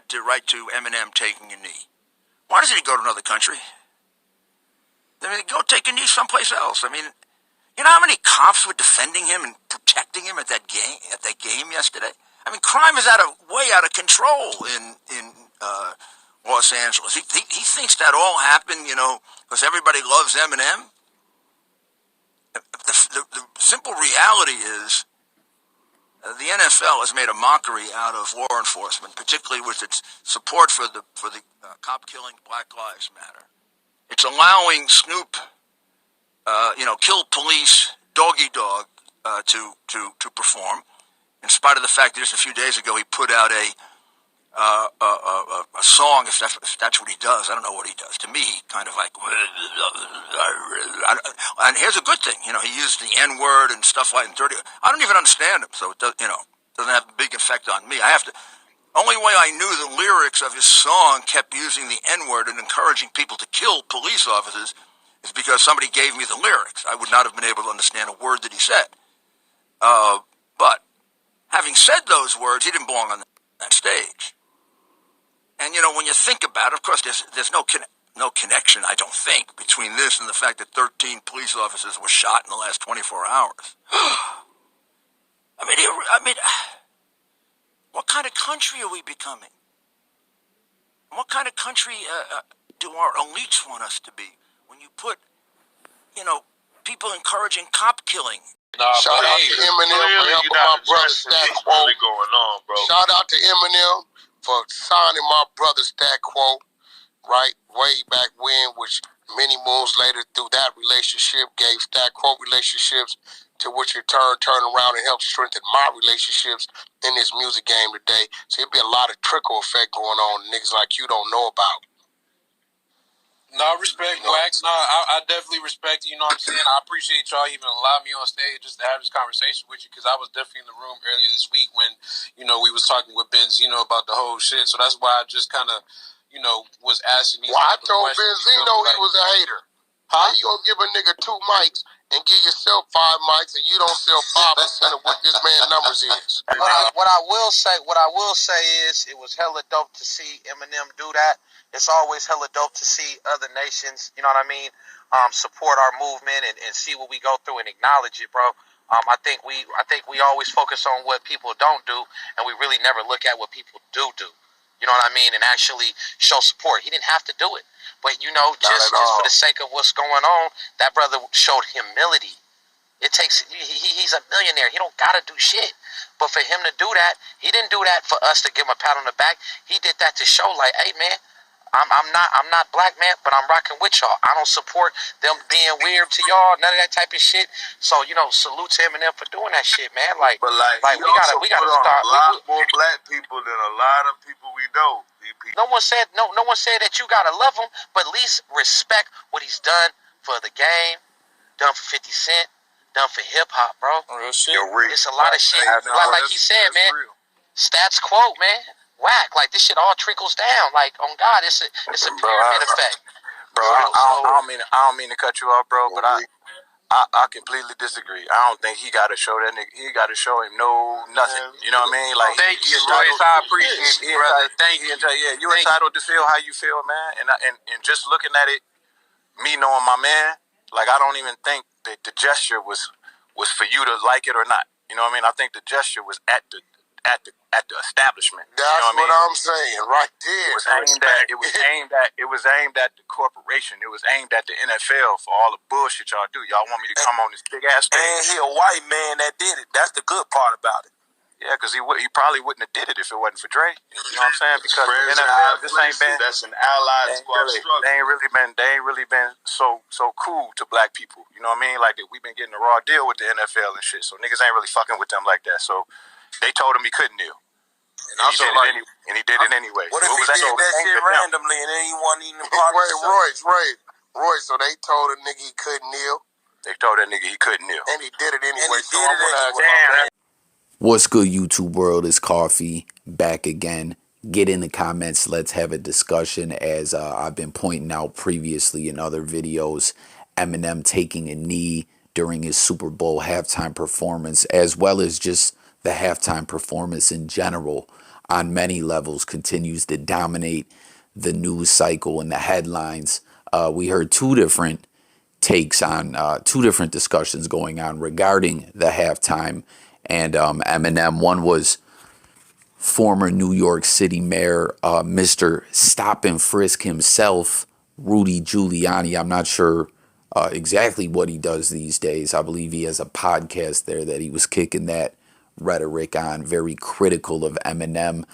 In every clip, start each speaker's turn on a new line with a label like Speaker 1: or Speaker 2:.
Speaker 1: get right to Eminem taking a knee. Why doesn't he go to another country? I mean, go take a knee someplace else. I mean, you know how many cops were defending him and protecting him at that game yesterday? I mean, crime is way out of control in Los Angeles. He thinks that all happened, you know, because everybody loves Eminem. The simple reality is the NFL has made a mockery out of law enforcement, particularly with its support for the cop killing Black Lives Matter. It's allowing Snoop, kill police, doggy dog, to perform, in spite of the fact that just a few days ago he put out a song, if that's what he does. I don't know what he does. To me, he kind of like, and here's a good thing, you know, he used the N-word and stuff like that. I don't even understand him, so it does, doesn't have a big effect on me. Only way I knew the lyrics of his song kept using the N-word and encouraging people to kill police officers is because somebody gave me the lyrics. I would not have been able to understand a word that he said. But having said those words, he didn't belong on that stage. And, you know, when you think about it, of course, there's no connection, I don't think, between this and the fact that 13 police officers were shot in the last 24 hours. I mean, what kind of country are we becoming? What kind of country do our elites want us to be when you put, people encouraging cop killing?
Speaker 2: Shout out to Eminem for helping my brother Stack Quo. Shout out to Eminem for signing my brother Stack Quo, right, way back when, which many moons later through that relationship gave Stack Quo relationships, to which in turn turned around and helped strengthen my relationships in this music game today. So it'd be a lot of trickle effect going on, niggas like you don't know about.
Speaker 3: No, respect, Wax. No, I definitely respect you, you know what I'm saying? I appreciate y'all even allowing me on stage just to have this conversation with you, because I was definitely in the room earlier this week when, we was talking with Benzino about the whole shit. So that's why I just kind of, was asking these
Speaker 2: I told Benzino he was a hater. How you gonna give a nigga 2 mics and give yourself 5 mics and you don't sell 5% of what this man's numbers is?
Speaker 4: What I will say is it was hella dope to see Eminem do that. It's always hella dope to see other nations, you know what I mean, support our movement and see what we go through and acknowledge it, bro. I think we always focus on what people don't do, and we really never look at what people do. You know what I mean? And actually show support. He didn't have to do it. But, just for the sake of what's going on, that brother showed humility. It takes, he's a millionaire. He don't got to do shit. But for him to do that, he didn't do that for us to give him a pat on the back. He did that to show, like, hey, man, I'm not black, man, but I'm rocking with y'all. I don't support them being weird to y'all, none of that type of shit. So, salute to Eminem for doing that shit, man. Like we gotta start.
Speaker 5: A lot more black people than a lot of people we know.
Speaker 4: No one said that you gotta love him, but at least respect what he's done for the game, done for 50 Cent, done for hip hop, bro.
Speaker 3: Real shit.
Speaker 4: It's a lot of shit. Like he said, man. Real. Stats quote, man. Whack, like this shit all trickles down. Like on God, it's a pyramid effect.
Speaker 6: Bro, I don't mean to cut you off, bro, but I completely disagree. I don't think he got to show that nigga. He got to show him nothing. You know what I mean? Like,
Speaker 3: thank you, Royce. I appreciate you, brother. Thank you.
Speaker 6: Yeah, you entitled to feel how you feel, man. And just looking at it, me knowing my man, like I don't even think that the gesture was for you to like it or not. You know what I mean? I think the gesture was at the establishment.
Speaker 2: That's what I'm saying, right there.
Speaker 6: It was aimed at the corporation. It was aimed at the NFL for all the bullshit y'all do. Y'all want me to come on this big ass stage?
Speaker 7: And he a white man that did it. That's the good part about it.
Speaker 6: Yeah, because he probably wouldn't have did it if it wasn't for Dre. You know what I'm saying? Because the NFL, this ain't been.
Speaker 5: That's an allied squad struggle.
Speaker 6: They ain't really been so cool to black people. You know what I mean? Like we've been getting a raw deal with the NFL and shit. So niggas ain't really fucking with them like that. So they told him he couldn't kneel. And he did it anyway.
Speaker 7: What if he did that shit randomly and then he wasn't even part of it?
Speaker 2: Royce, so they told a nigga he couldn't kneel.
Speaker 6: They told that nigga he couldn't kneel.
Speaker 2: And he did it anyway.
Speaker 8: What's good, YouTube world? It's Coffee back again. Get in the comments. Let's have a discussion. As I've been pointing out previously in other videos, Eminem taking a knee during his Super Bowl halftime performance, as well as just the halftime performance in general. on many levels continues to dominate the news cycle and the headlines. We heard two different takes on two different discussions going on regarding the halftime and Eminem. One was former New York City Mayor, Mr. Stop and Frisk himself, Rudy Giuliani. I'm not sure exactly what he does these days. I believe he has a podcast there that he was kicking that rhetoric on, very critical of Eminem,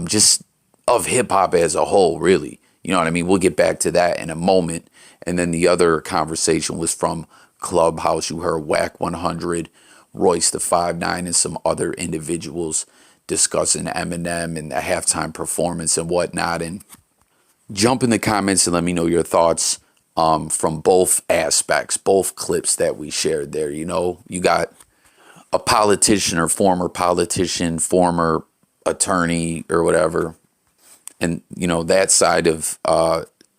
Speaker 8: just of hip hop as a whole, really. You know what I mean? We'll get back to that in a moment. And then the other conversation was from Clubhouse. You heard WACK100, Royce the 5'9", and some other individuals discussing Eminem and the halftime performance and whatnot. And jump in the comments and let me know your thoughts from both aspects, both clips that we shared there. You know, you got a politician or former politician, former attorney or whatever, and you know that side of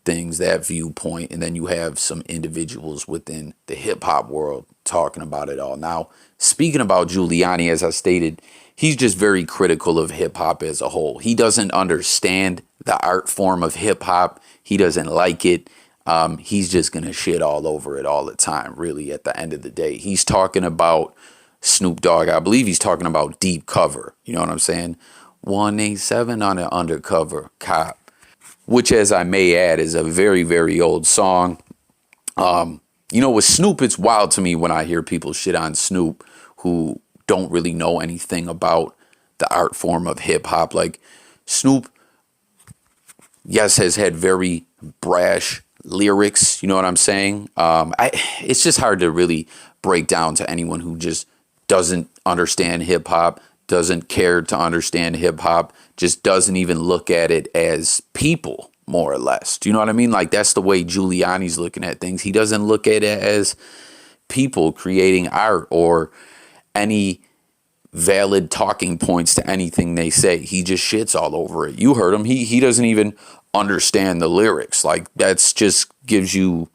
Speaker 8: things, that viewpoint, and then you have some individuals within the hip hop world talking about it all. Now, speaking about Giuliani, as I stated, he's just very critical of hip hop as a whole. He doesn't understand the art form of hip hop. He doesn't like it. He's just gonna shit all over it all the time. Really, at the end of the day, he's talking about Snoop Dogg. I believe he's talking about Deep Cover. You know what I'm saying? 187 on an undercover cop, which, as I may add, is a very, very old song. You know, with Snoop, it's wild to me when I hear people shit on Snoop who don't really know anything about the art form of hip hop. Like, Snoop, yes, has had very brash lyrics. You know what I'm saying? It's just hard to really break down to anyone who just doesn't understand hip hop, doesn't care to understand hip hop, just doesn't even look at it as people, more or less. Do you know what I mean? Like, that's the way Giuliani's looking at things. He doesn't look at it as people creating art or any valid talking points to anything they say. He just shits all over it. You heard him. He doesn't even understand the lyrics. Like, that's just gives you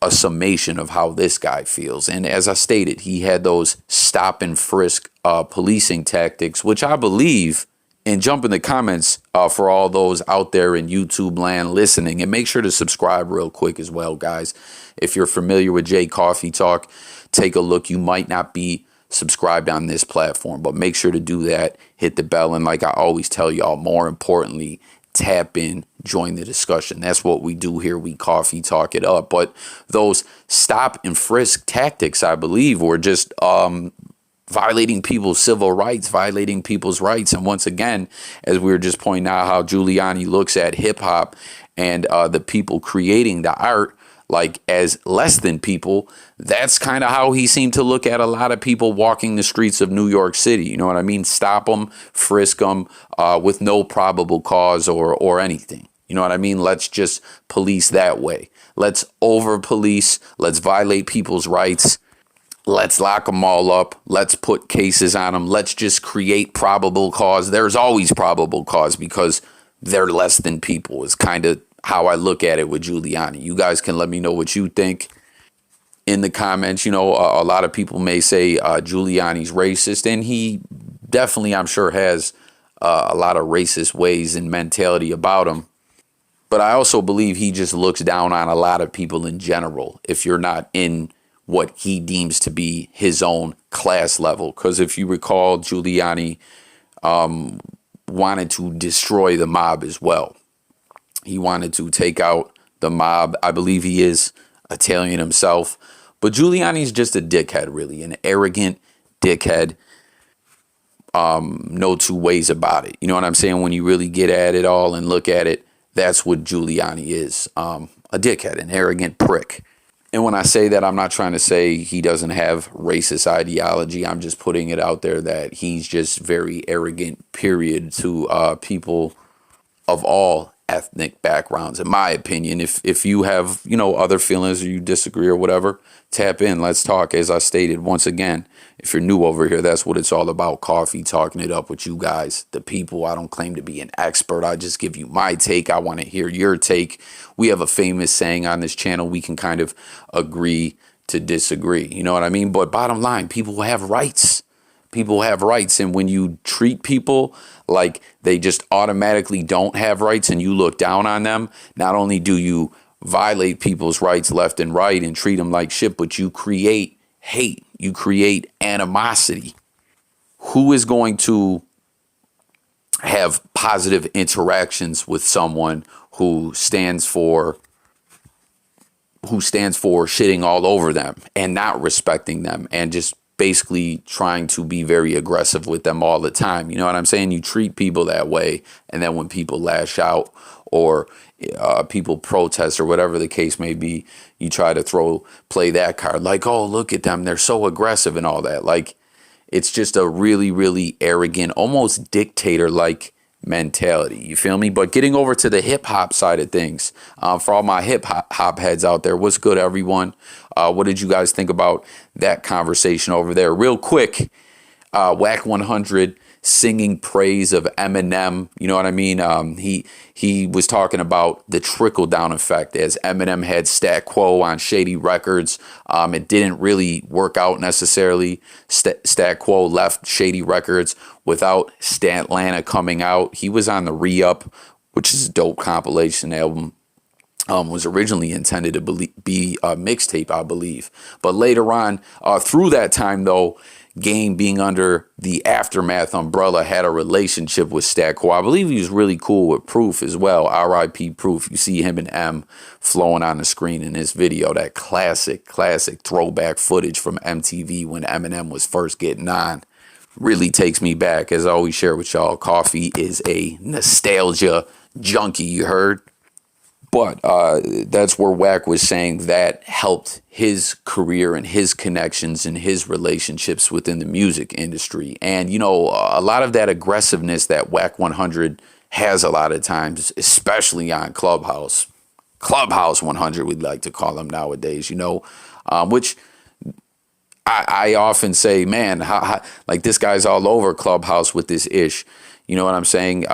Speaker 8: a summation of how this guy feels. And as I stated, he had those stop and frisk policing tactics, which I believe, and jump in the comments for all those out there in YouTube land listening, and make sure to subscribe real quick as well, guys. If you're familiar with J Coffee Talk, take a look. You might not be subscribed on this platform, but make sure to do that. Hit the bell, and like I always tell y'all, more importantly, tap in, join the discussion. That's what we do here. We coffee talk it up. But those stop and frisk tactics, I believe, were just violating people's civil rights, violating people's rights. And once again, as we were just pointing out, how Giuliani looks at hip hop and the people creating the art like as less than people, that's kind of how he seemed to look at a lot of people walking the streets of New York City. You know what I mean? Stop them, frisk them with no probable cause or anything. You know what I mean? Let's just police that way. Let's over police. Let's violate people's rights. Let's lock them all up. Let's put cases on them. Let's just create probable cause. There's always probable cause because they're less than people is kind of how I look at it with Giuliani. You guys can let me know what you think in the comments. You know, a lot of people may say Giuliani's racist, and he definitely, I'm sure, has a lot of racist ways and mentality about him. But I also believe he just looks down on a lot of people in general if you're not in what he deems to be his own class level. Because if you recall, Giuliani wanted to destroy the mob as well. He wanted to take out the mob. I believe he is Italian himself. But Giuliani's just a dickhead, really. An arrogant dickhead. No two ways about it. You know what I'm saying? When you really get at it all and look at it, that's what Giuliani is. A dickhead, an arrogant prick. And when I say that, I'm not trying to say he doesn't have racist ideology. I'm just putting it out there that he's just very arrogant, period, to people of all ethnic backgrounds, in my opinion. If you have, you know, other feelings or you disagree or whatever, tap in. Let's talk. As I stated, once again, if you're new over here, that's what it's all about. Coffee, talking it up with you guys, the people. I don't claim to be an expert. I just give you my take. I want to hear your take. We have a famous saying on this channel. We can kind of agree to disagree. You know what I mean? But bottom line, people have rights. People have rights, and when you treat people like they just automatically don't have rights and you look down on them, not only do you violate people's rights left and right and treat them like shit, but you create hate, you create animosity. Who is going to have positive interactions with someone who stands for shitting all over them and not respecting them and just basically trying to be very aggressive with them all the time? You know what I'm saying? You treat people that way, and then when people lash out or people protest or whatever the case may be, you try to play that card like, oh, look at them, they're so aggressive and all that. Like, it's just a really, really arrogant, almost dictator-like mentality. You feel me? But getting over to the hip hop side of things, for all my hip hop heads out there, what's good, everyone? What did you guys think about that conversation over there? Real quick, WACK100 singing praise of Eminem. You know what I mean? He was talking about the trickle down effect, as Eminem had Stat Quo on Shady Records. It didn't really work out necessarily. Stat Quo left Shady Records without Statlanta coming out. He was on the Re-Up, which is a dope compilation album. Was originally intended to be a mixtape, I believe. But later on, through that time, though, Game, being under the Aftermath umbrella, had a relationship with Stat Quo. I believe he was really cool with Proof as well. R.I.P. Proof. You see him and M flowing on the screen in this video. That classic throwback footage from MTV when Eminem was first getting on. Really takes me back. As I always share with y'all, Coffee is a nostalgia junkie, you heard? But that's where Wack was saying that helped his career and his connections and his relationships within the music industry. And, you know, a lot of that aggressiveness that WACK100 has a lot of times, especially on Clubhouse 100, we'd like to call them nowadays, you know, which I often say, man, like this guy's all over Clubhouse with this ish. You know what I'm saying?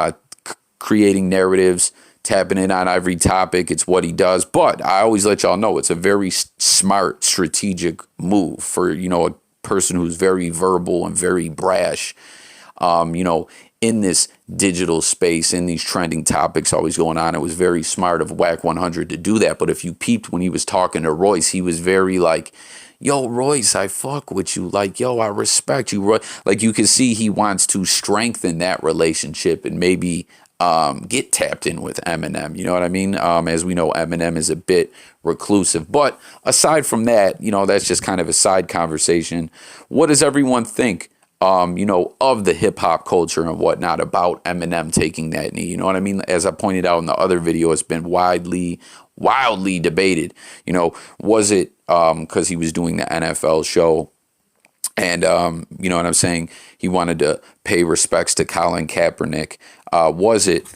Speaker 8: Creating narratives, tapping in on every topic. It's what he does. But I always let y'all know it's a very smart, strategic move for, you know, a person who's very verbal and very brash, you know, in this digital space, in these trending topics always going on. It was very smart of WACK100 to do that. But if you peeped when he was talking to Royce, he was very like, yo, Royce, I fuck with you. Like, yo, I respect you, Royce. Like, you can see he wants to strengthen that relationship and maybe get tapped in with Eminem. You know what I mean? As we know, Eminem is a bit reclusive. But aside from that, you know, that's just kind of a side conversation. What does everyone think, you know, of the hip hop culture and whatnot about Eminem taking that knee? You know what I mean? As I pointed out in the other video, it's been wildly debated. You know, was it because he was doing the NFL show? And, you know what I'm saying? He wanted to pay respects to Colin Kaepernick. Was it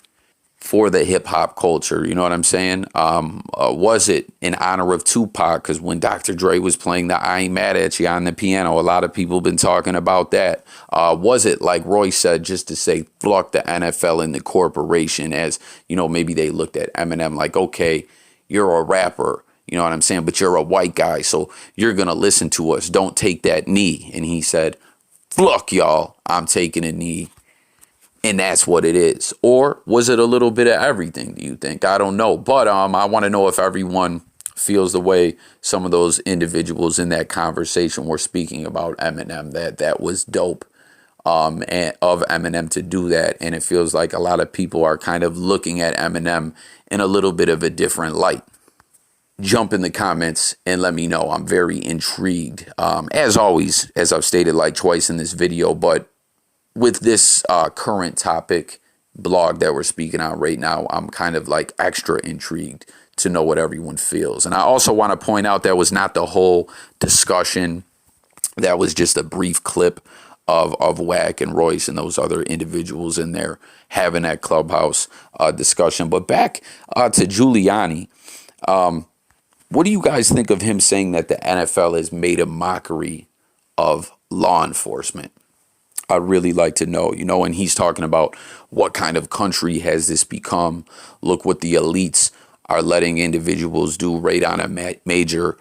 Speaker 8: for the hip hop culture? You know what I'm saying? Was it in honor of Tupac? Because when Dr. Dre was playing the I Ain't Mad At You on the piano, a lot of people been talking about that. Was it, like Royce said, just to say, fuck the NFL and the corporation, as, you know, maybe they looked at Eminem like, okay, you're a rapper. You know what I'm saying? But you're a white guy, so you're going to listen to us. Don't take that knee. And he said, fuck y'all, I'm taking a knee. And that's what it is. Or was it a little bit of everything, do you think? I don't know. But I want to know if everyone feels the way some of those individuals in that conversation were speaking about Eminem, that was dope and of Eminem to do that. And it feels like a lot of people are kind of looking at Eminem in a little bit of a different light. Jump in the comments and let me know. I'm very intrigued. As always, as I've stated like twice in this video, but with this current topic blog that we're speaking on right now, I'm kind of like extra intrigued to know what everyone feels. And I also want to point out that was not the whole discussion. That was just a brief clip of Wack and Royce and those other individuals in there having that Clubhouse discussion. But back to Giuliani. What do you guys think of him saying that the NFL has made a mockery of law enforcement? I'd really like to know, you know, and he's talking about what kind of country has this become? Look what the elites are letting individuals do right on a major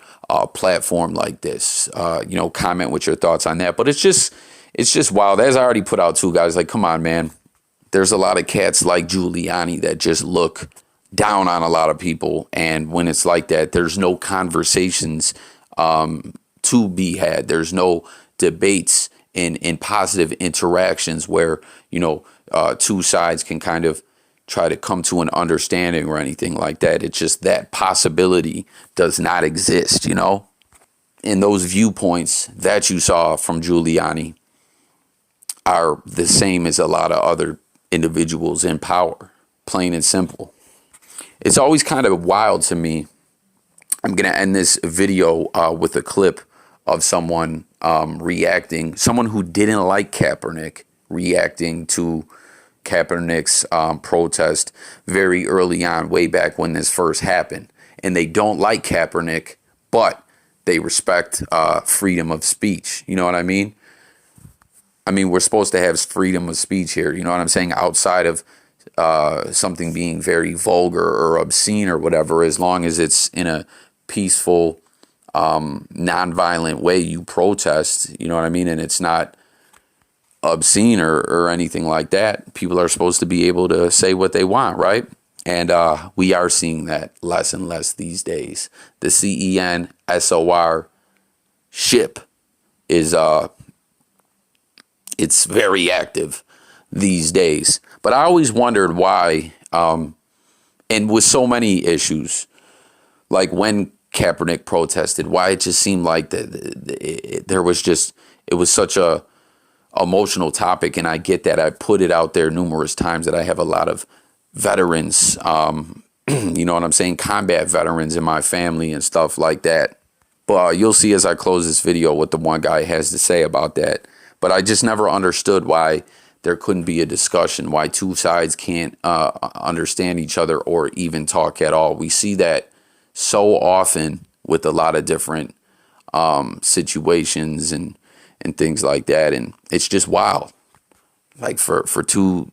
Speaker 8: platform like this. You know, comment with your thoughts on that. But it's just, it's just wild. As I already put out too, guys, like, come on, man. There's a lot of cats like Giuliani that just look down on a lot of people. And when it's like that, there's no conversations to be had. There's no debates in positive interactions where, you know, two sides can kind of try to come to an understanding or anything like that. It's just that possibility does not exist, you know? And those viewpoints that you saw from Giuliani are the same as a lot of other individuals in power, plain and simple. It's always kind of wild to me. I'm going to end this video with a clip of someone reacting, someone who didn't like Kaepernick reacting to Kaepernick's protest very early on, way back when this first happened. And they don't like Kaepernick, but they respect freedom of speech. You know what I mean? I mean, we're supposed to have freedom of speech here. You know what I'm saying? Outside of something being very vulgar or obscene or whatever, as long as it's in a peaceful, nonviolent way you protest, you know what I mean? And it's not obscene or anything like that. People are supposed to be able to say what they want, right? And we are seeing that less and less these days. The CENSOR ship is it's very active these days. But I always wondered why, and with so many issues, like when Kaepernick protested, why it just seemed like there was just, it was such a emotional topic. And I get that. I put it out there numerous times that I have a lot of veterans, you know what I'm saying, combat veterans in my family and stuff like that. But you'll see as I close this video what the one guy has to say about that. But I just never understood why there couldn't be a discussion, why two sides can't understand each other or even talk at all. We see that so often with a lot of different situations and things like that. And it's just wild. Like for two,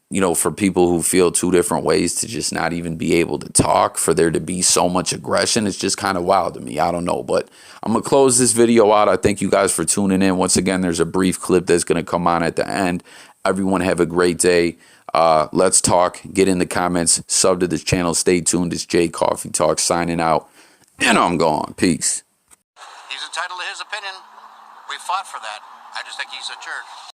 Speaker 8: you know, for people who feel two different ways to just not even be able to talk, for there to be so much aggression, it's just kind of wild to me. I don't know, but I'm going to close this video out. I thank you guys for tuning in. Once again, there's a brief clip that's going to come on at the end. Everyone have a great day. Let's talk. Get in the comments. Sub to this channel. Stay tuned. It's Jay Coffee Talk signing out. And I'm gone. Peace.
Speaker 9: He's entitled to his opinion. We fought for that. I just think he's a jerk.